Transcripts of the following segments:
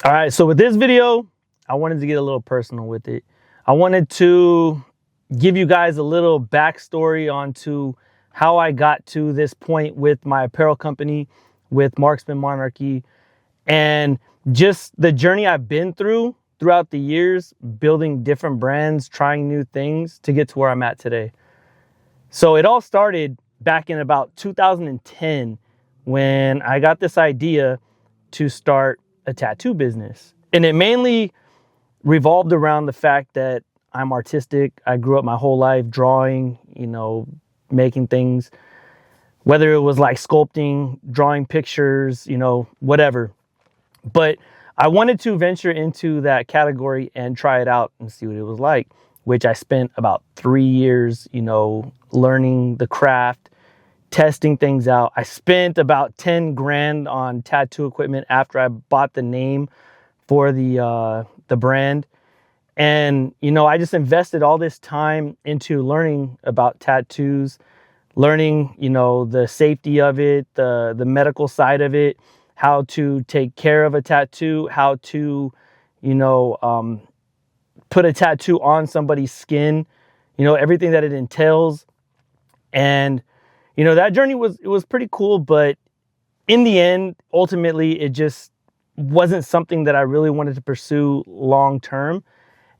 All right, so with this video, I wanted to get a little personal with it. I wanted to give you guys a little backstory onto how I got to this point with my apparel company, with Marksman Monarchy, and just the journey I've been through throughout the years, building different brands, trying new things to get to where I'm at today. So it all started back in about 2010 when I got this idea to start a tattoo business. And it mainly revolved around the fact that I'm artistic. I grew up my whole life drawing, making things, whether it was like sculpting, drawing pictures, whatever. But I wanted to venture into that category and try it out and see what it was like, which I spent about 3 years, learning the craft, testing things out. I spent about 10 grand on tattoo equipment after I bought the name for the brand. And, I just invested all this time into learning about tattoos, learning, the safety of it, the medical side of it, how to take care of a tattoo, how to, put a tattoo on somebody's skin, everything that it entails. And, that journey was pretty cool, but in the end, ultimately, it just wasn't something that I really wanted to pursue long term.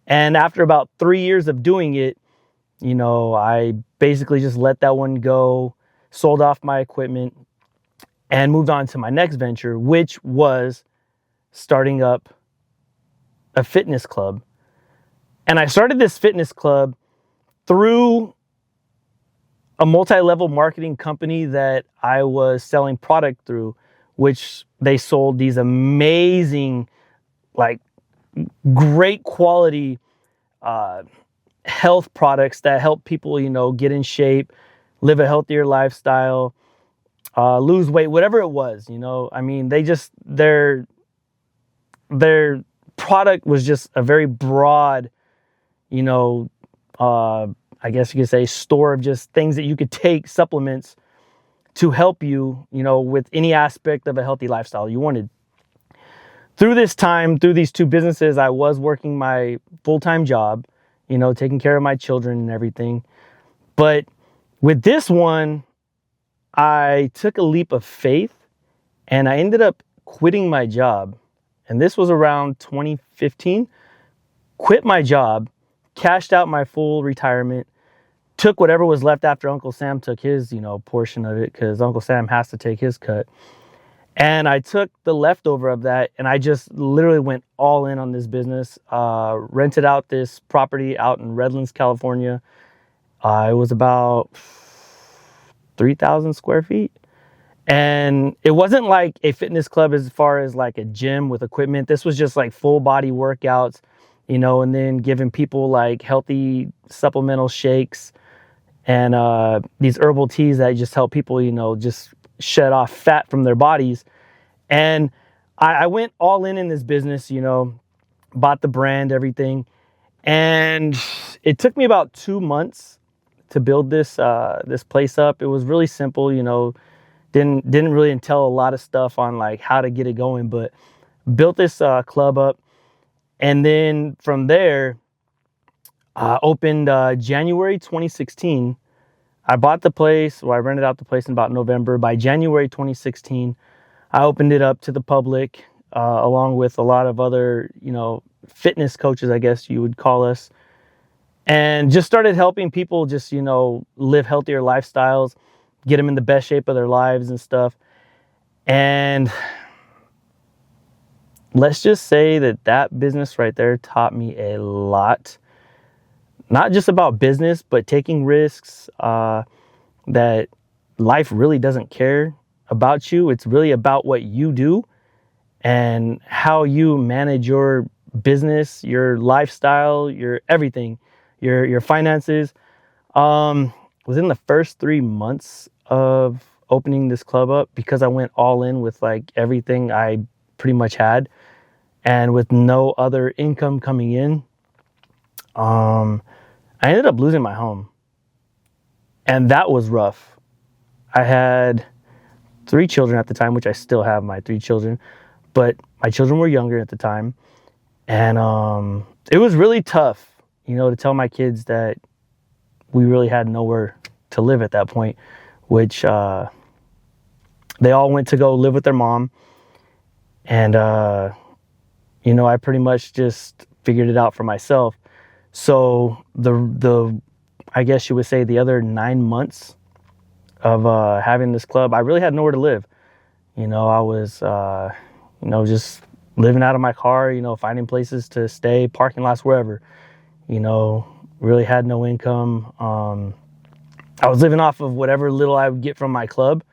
And after about 3 years of doing it, I basically just let that one go, sold off my equipment, and moved on to my next venture, which was starting up a fitness club. And I started this fitness club through a multi-level marketing company that I was selling product through, which they sold these amazing, great quality health products that help people, get in shape, live a healthier lifestyle, lose weight, whatever it was, their product was just a very broad, I guess you could say store of just things that you could take, supplements to help you, with any aspect of a healthy lifestyle you wanted. Through this time, through these two businesses, I was working my full-time job, taking care of my children and everything. But with this one, I took a leap of faith and I ended up quitting my job. And this was around 2015. Quit my job, cashed out my full retirement, took whatever was left after Uncle Sam took his, portion of it, because Uncle Sam has to take his cut. And I took the leftover of that and I just literally went all in on this business, rented out this property out in Redlands, California. It was about 3,000 square feet. And it wasn't like a fitness club as far as like a gym with equipment. This was just like full body workouts, and then giving people like healthy supplemental shakes and these herbal teas that just help people, just shed off fat from their bodies. And I went all in this business, bought the brand, everything. And it took me about 2 months to build this place up. It was really simple, didn't really entail a lot of stuff on like how to get it going, but built this club up. And then from there, opened January 2016. I bought the place, I rented out the place in about November. By January 2016, I opened it up to the public, along with a lot of other, fitness coaches, I guess you would call us. And just started helping people just, live healthier lifestyles, get them in the best shape of their lives and stuff. And let's just say that business right there taught me a lot. Not just about business, but taking risks, that life really doesn't care about you. It's really about what you do and how you manage your business, your lifestyle, your everything, your finances. Within the first 3 months of opening this club up, because I went all in with like everything I pretty much had and with no other income coming in, I ended up losing my home. And that was rough. I had 3 children at the time, which I still have my 3 children. but my children were younger at the time. And it was really tough, to tell my kids that we really had nowhere to live at that point, which they all went to go live with their mom. And, I pretty much just figured it out for myself. So I guess you would say the other 9 months of having this club, I really had nowhere to live. I was, just living out of my car, finding places to stay, parking lots, wherever, really had no income. I was living off of whatever little I would get from my club.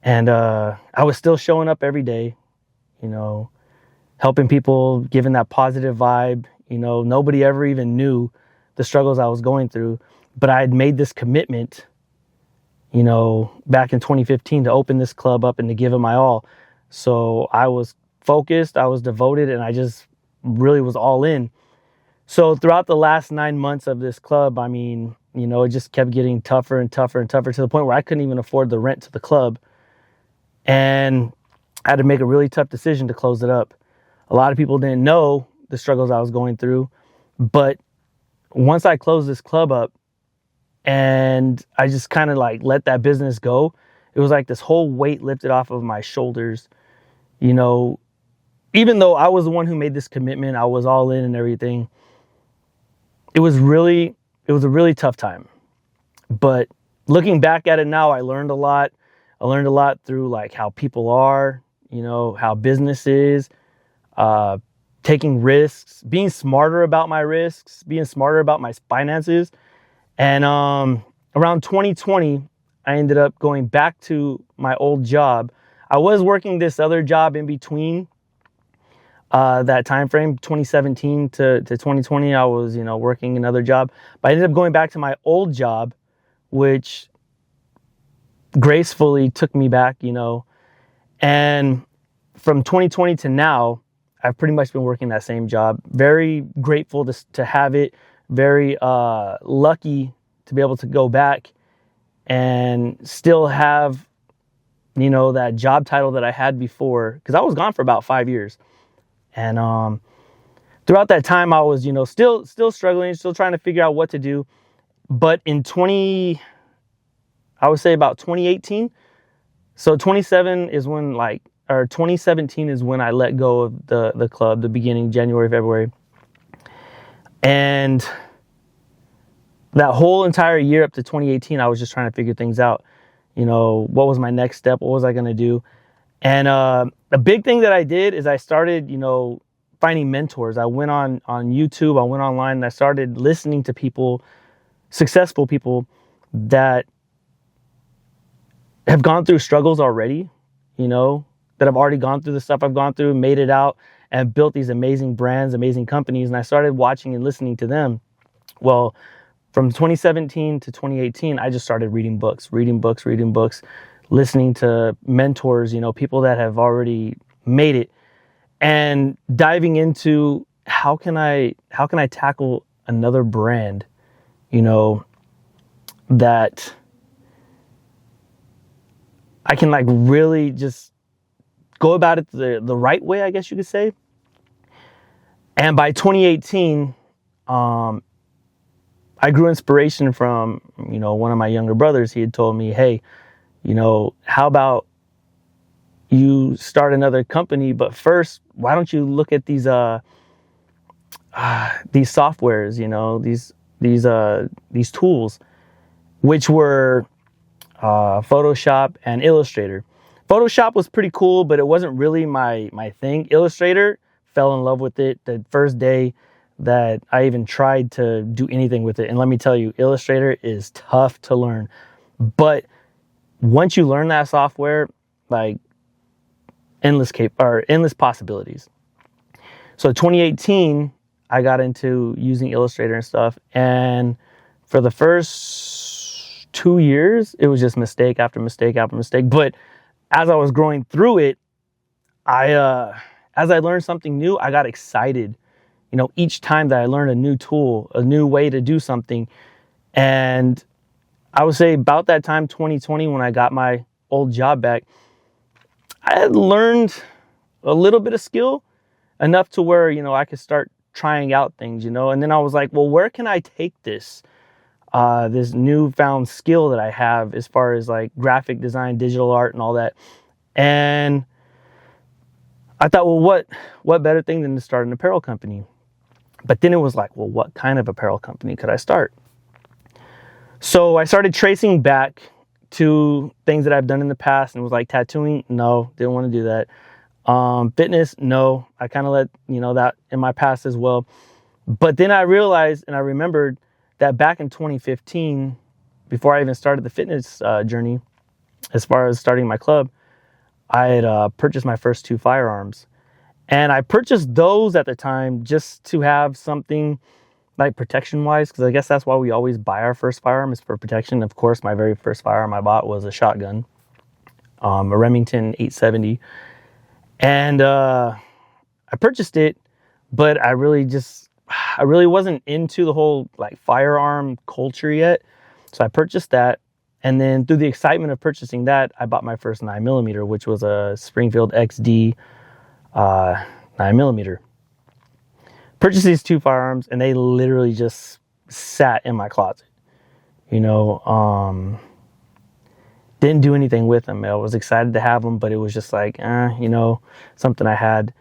And I was still showing up every day, helping people, giving that positive vibe. Nobody ever even knew the struggles I was going through. But I had made this commitment, back in 2015 to open this club up and to give it my all. So I was focused, I was devoted, and I just really was all in. So throughout the last 9 months of this club, it just kept getting tougher and tougher and tougher to the point where I couldn't even afford the rent to the club. And I had to make a really tough decision to close it up. A lot of people didn't know the struggles I was going through. But once I closed this club up and I just kind of let that business go, it was like this whole weight lifted off of my shoulders. Even though I was the one who made this commitment, I was all in and everything. It was a really tough time. But looking back at it now, I learned a lot. I learned a lot through how people are, how business is, taking risks, being smarter about my risks, being smarter about my finances. And around 2020, I ended up going back to my old job. I was working this other job in between that time frame, 2017 to 2020. I was, working another job. But I ended up going back to my old job, which gracefully took me back, and from 2020 to now, I've pretty much been working that same job. Very grateful to have it. Very lucky to be able to go back and still have, that job title that I had before, because I was gone for about 5 years. And throughout that time, I was, still struggling, still trying to figure out what to do. But in I would say about 2018. So 2017 is when I let go of the club, the beginning, January, February. And that whole entire year up to 2018, I was just trying to figure things out. What was my next step? What was I going to do? And a big thing that I did is I started, finding mentors. I went on YouTube, I went online, and I started listening to people, successful people that have gone through struggles already, that have already gone through the stuff I've gone through, made it out, and built these amazing brands, amazing companies. And I started watching and listening to them. Well, from 2017 to 2018, I just started reading books, listening to mentors, people that have already made it, and diving into how can I tackle another brand, that I can really just go about it the right way, I guess you could say. And by 2018, I grew inspiration from, one of my younger brothers. He had told me, hey, how about you start another company, but first, why don't you look at these softwares, these tools, which were Photoshop and Illustrator. Photoshop was pretty cool, but it wasn't really my thing. Illustrator, fell in love with it the first day that I even tried to do anything with it. And let me tell you, Illustrator is tough to learn. But once you learn that software, endless possibilities. So 2018, I got into using Illustrator and stuff. And for the first 2 years, it was just mistake after mistake after mistake. But as I was growing through it, as I learned something new, I got excited. Each time that I learned a new tool, a new way to do something. And I would say about that time, 2020, when I got my old job back, I had learned a little bit of skill, enough to where, I could start trying out things, and then I was like, well, where can I take this newfound skill that I have as far as like graphic design, digital art, and all that. And I thought, well, what better thing than to start an apparel company? But then it was like, well, what kind of apparel company could I start? So I started tracing back to things that I've done in the past, and was like, tattooing, no, didn't want to do that. Fitness, no, I kind of let, that in my past as well. But then I realized, and I remembered that back in 2015, before I even started the fitness journey, as far as starting my club, I had purchased my first 2 firearms. And I purchased those at the time just to have something like protection-wise, because I guess that's why we always buy our first firearm, is for protection. Of course, my very first firearm I bought was a shotgun, a Remington 870. And I purchased it, but I really wasn't into the whole like firearm culture yet. So I purchased that. And then through the excitement of purchasing that, I bought my first 9mm, which was a Springfield XD 9mm. Purchased these 2 firearms, and they literally just sat in my closet. Didn't do anything with them. I was excited to have them, but it was just like, something I had.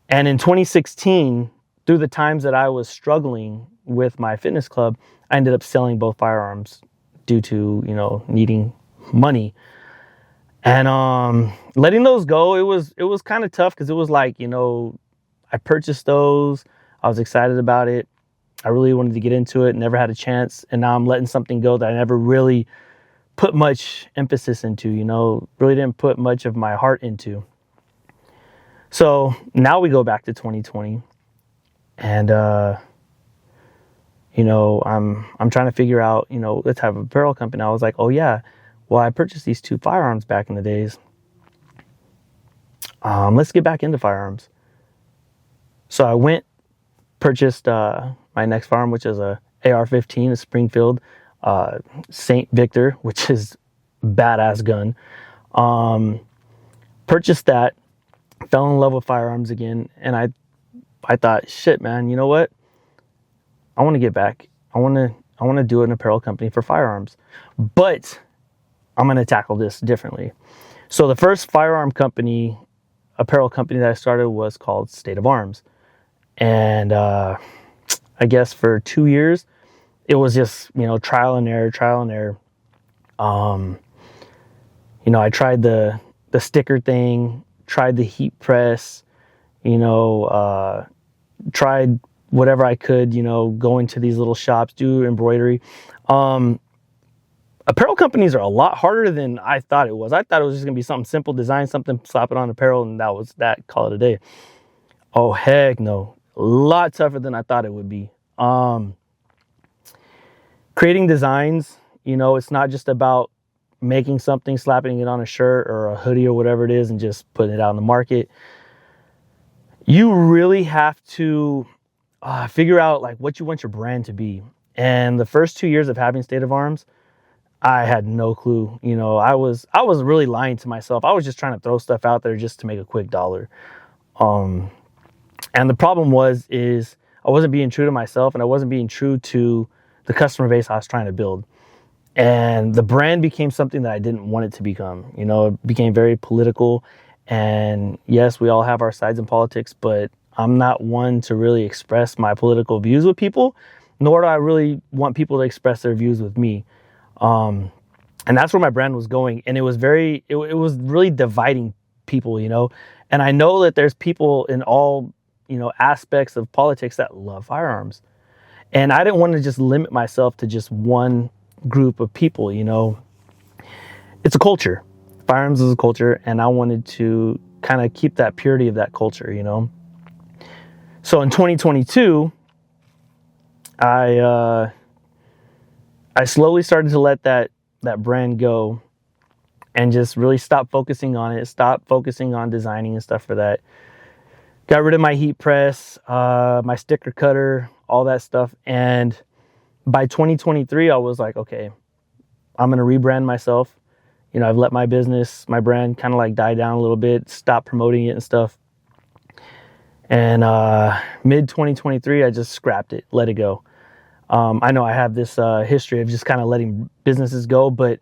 And in 2016, through the times that I was struggling with my fitness club, I ended up selling both firearms due to, needing money. And letting those go, it was kind of tough, because it was like, I purchased those. I was excited about it. I really wanted to get into it, never had a chance. And now I'm letting something go that I never really put much emphasis into, really didn't put much of my heart into. So now we go back to 2020, and I'm trying to figure out, let's have an apparel company. I was like, oh yeah, well, I purchased these 2 firearms back in the days. Let's get back into firearms. So I purchased my next firearm, which is a AR-15, a Springfield St. Victor, which is badass gun. Purchased that, fell in love with firearms again, and I thought, shit, man, you know what? I want to get back. I want to do an apparel company for firearms, but I'm going to tackle this differently. So the first apparel company that I started was called State of Arms, and I guess for 2 years, it was just, trial and error. I tried the sticker thing, tried the heat press, tried whatever I could, go into these little shops, do embroidery. Apparel companies are a lot harder than I thought it was. I thought it was just gonna be something simple, design something, slap it on apparel, and that was that, call it a day. Oh, heck no. A lot tougher than I thought it would be. Creating designs, it's not just about making something, slapping it on a shirt or a hoodie or whatever it is, and just putting it out in the market. You really have to figure out like what you want your brand to be. And the first 2 years of having State of Arms, I had no clue. I was really lying to myself. I was just trying to throw stuff out there just to make a quick dollar. And the problem is I wasn't being true to myself, and I wasn't being true to the customer base I was trying to build. And the brand became something that I didn't want it to become. It became very political. And yes, we all have our sides in politics, but I'm not one to really express my political views with people, nor do I really want people to express their views with me. And that's where my brand was going. And it was really dividing people, and I know that there's people in all, aspects of politics that love firearms. And I didn't want to just limit myself to just one group of people, It's a culture. Firearms is a culture, and I wanted to kind of keep that purity of that culture, So in 2022, I slowly started to let that brand go and just really stop focusing on it, stop focusing on designing and stuff for that. Got rid of my heat press, my sticker cutter, all that stuff. And by 2023, I was like, okay, I'm going to rebrand myself. I've let my brand kind of like die down a little bit, stop promoting it and stuff. And mid 2023, I just scrapped it, let it go. I know I have this history of just kind of letting businesses go, but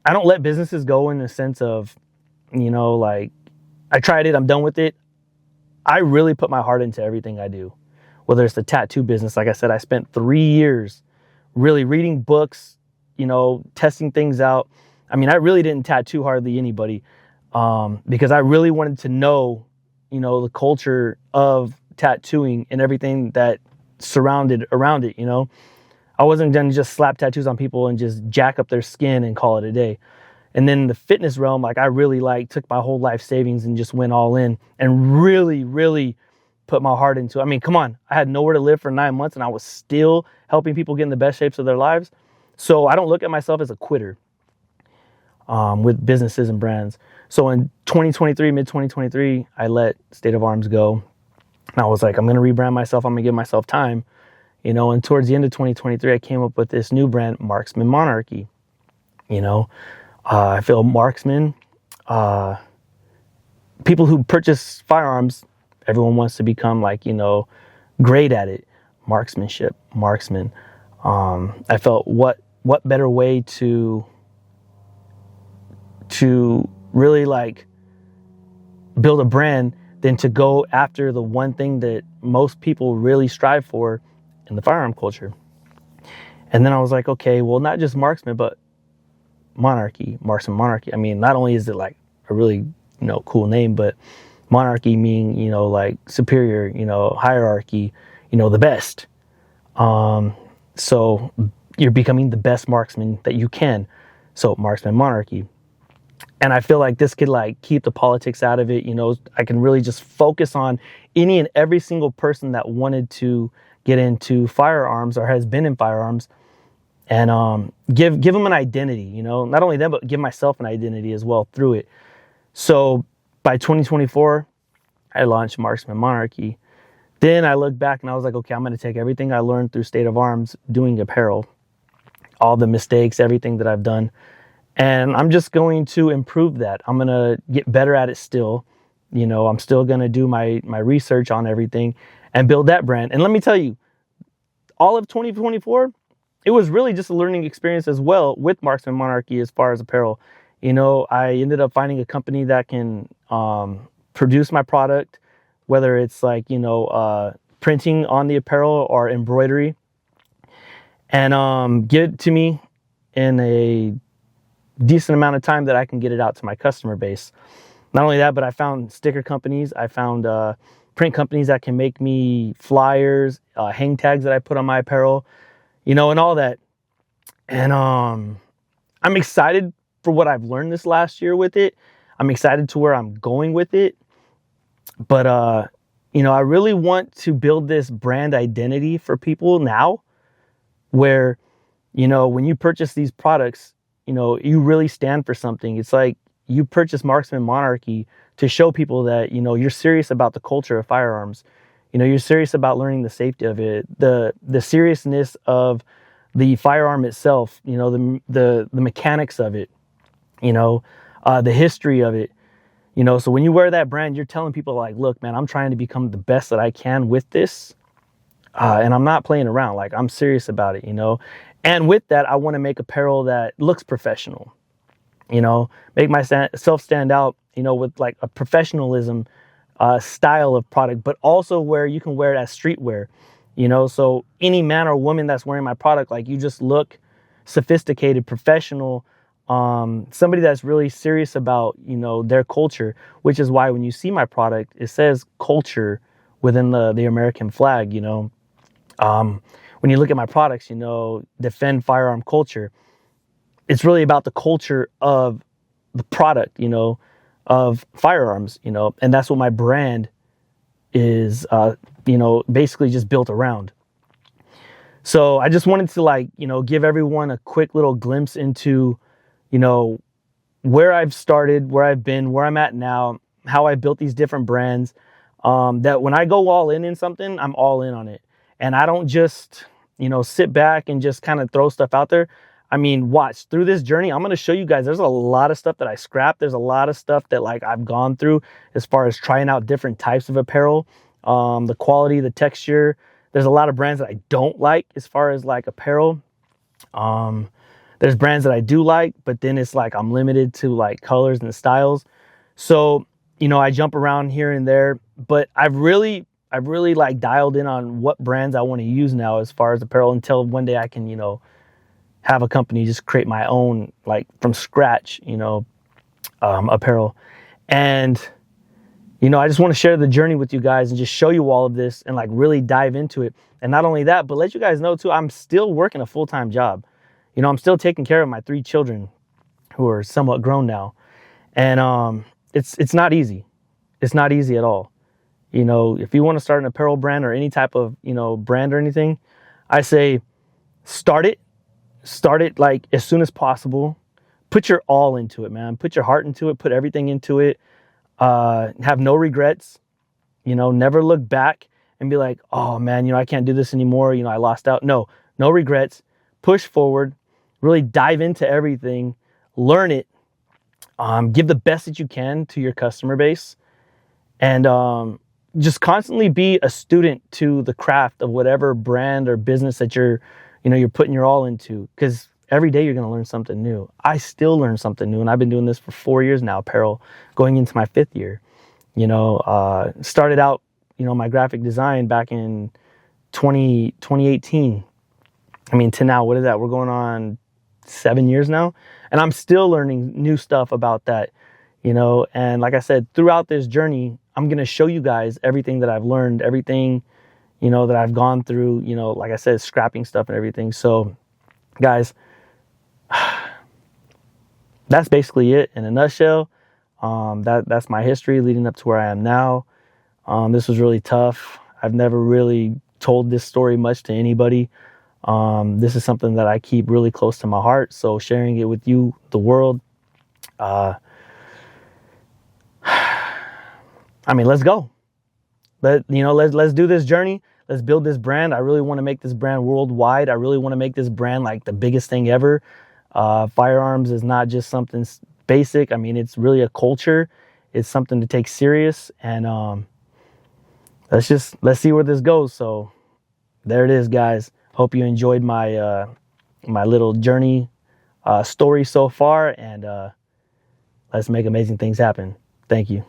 I don't let businesses go in the sense of, like, I tried it, I'm done with it. I really put my heart into everything I do. Whether it's the tattoo business, like I said, I spent 3 years really reading books, testing things out. I mean, I really didn't tattoo hardly anybody because I really wanted to know, the culture of tattooing and everything that surrounded around it. I wasn't going to just slap tattoos on people and just jack up their skin and call it a day. And then the fitness realm, like I really took my whole life savings and just went all in and really, really put my heart into it. I mean, come on, I had nowhere to live for 9 months and I was still helping people get in the best shapes of their lives. So I don't look at myself as a quitter with businesses and brands. So in 2023, mid 2023, I let State of Arms go. And I was like, I'm going to rebrand myself. I'm going to give myself time, and towards the end of 2023, I came up with this new brand, Marksman Monarchy. I feel marksman, people who purchase firearms, everyone wants to become great at it. Marksmanship, marksman. I felt what better way to really build a brand than to go after the one thing that most people really strive for in the firearm culture. And then I was like, okay, well, not just marksman, but monarchy, Marksman Monarchy. I mean, not only is it like a really, cool name, but monarchy meaning, superior, hierarchy, the best. So you're becoming the best marksman that you can. So Marksman Monarchy. And I feel like this could keep the politics out of it. I can really just focus on any and every single person that wanted to get into firearms or has been in firearms, and give them an identity, not only them, but give myself an identity as well through it. So by 2024, I launched Marksman Monarchy. Then I looked back and I was like, okay, I'm going to take everything I learned through State of Arms doing apparel, all the mistakes, everything that I've done, and I'm just going to improve that. I'm going to get better at it still. I'm still going to do my research on everything and build that brand. And let me tell you, all of 2024, it was really just a learning experience as well with Marksman Monarchy as far as apparel. I ended up finding a company that can produce my product, whether it's printing on the apparel or embroidery, and give it to me in a decent amount of time that I can get it out to my customer base. Not only that, but I found sticker companies. I found print companies that can make me flyers, hang tags that I put on my apparel, and all that. And I'm excited for what I've learned this last year with it. I'm excited to where I'm going with it. But, I really want to build this brand identity for people now where, when you purchase these products, you really stand for something. It's like you purchase Marksman Monarchy to show people that, you're serious about the culture of firearms. You're serious about learning the safety of it, the seriousness of the firearm itself, the mechanics of it, the history of it. So when you wear that brand, you're telling people look, man, I'm trying to become the best that I can with this. And I'm not playing around. I'm serious about it, And with that, I want to make apparel that looks professional, make myself stand out, with a professionalism style of product, but also where you can wear it as streetwear, so any man or woman that's wearing my product, you just look sophisticated, professional, somebody that's really serious about, their culture, which is why when you see my product, it says culture within the American flag, when you look at my products, defend firearm culture. It's really about the culture of the product, of firearms, and that's what my brand is, basically just built around. So I just wanted to give everyone a quick little glimpse into, where I've started, where I've been, where I'm at now, how I built these different brands, that when I go all in something, I'm all in on it. And I don't just, sit back and just kind of throw stuff out there. I mean, watch through this journey. I'm going to show you guys, there's a lot of stuff that I scrapped. There's a lot of stuff that I've gone through as far as trying out different types of apparel, the quality, the texture. There's a lot of brands that I don't like as far as like apparel. There's brands that I do like, but then it's like I'm limited to like colors and styles. So, you know, I jump around here and there, but I've really like dialed in on what brands I want to use now as far as apparel, until one day I can, you know, have a company just create my own, like from scratch, you know, apparel. And, you know, I just want to share the journey with you guys and just show you all of this and like really dive into it. And not only that, but let you guys know too, I'm still working a full-time job. You know, I'm still taking care of my 3 children who are somewhat grown now. And it's not easy. It's not easy at all. You know, if you want to start an apparel brand or any type of, you know, brand or anything, I say start it like as soon as possible. Put your all into it, man. Put your heart into it. Put everything into it. Have no regrets. You know, never look back and be like, oh man, you know, I can't do this anymore. You know, I lost out. No regrets. Push forward. Really dive into everything. Learn it. Give the best that you can to your customer base. And just constantly be a student to the craft of whatever brand or business that you're putting your all into. Because every day you're going to learn something new. I still learn something new, and I've been doing this for 4 years now, apparel, going into my 5th year. You know, started out, you know, my graphic design back in 2018. I mean, to now, what is that? We're going on 7 years now, and I'm still learning new stuff about that, you know. And like I said, throughout this journey, I'm going to show you guys everything that I've learned, everything, you know, that I've gone through, you know, like I said, scrapping stuff and everything. So guys, that's basically it in a nutshell. That's my history leading up to where I am now. This was really tough. I've never really told this story much to anybody. This is something that I keep really close to my heart. So sharing it with you, the world, I mean, let's go. Let's do this journey. Let's build this brand. I really want to make this brand worldwide. I really want to make this brand like the biggest thing ever. Firearms is not just something basic. I mean, it's really a culture. It's something to take serious. And let's see where this goes. So there it is, guys. Hope you enjoyed my my little journey story so far. And let's make amazing things happen. Thank you.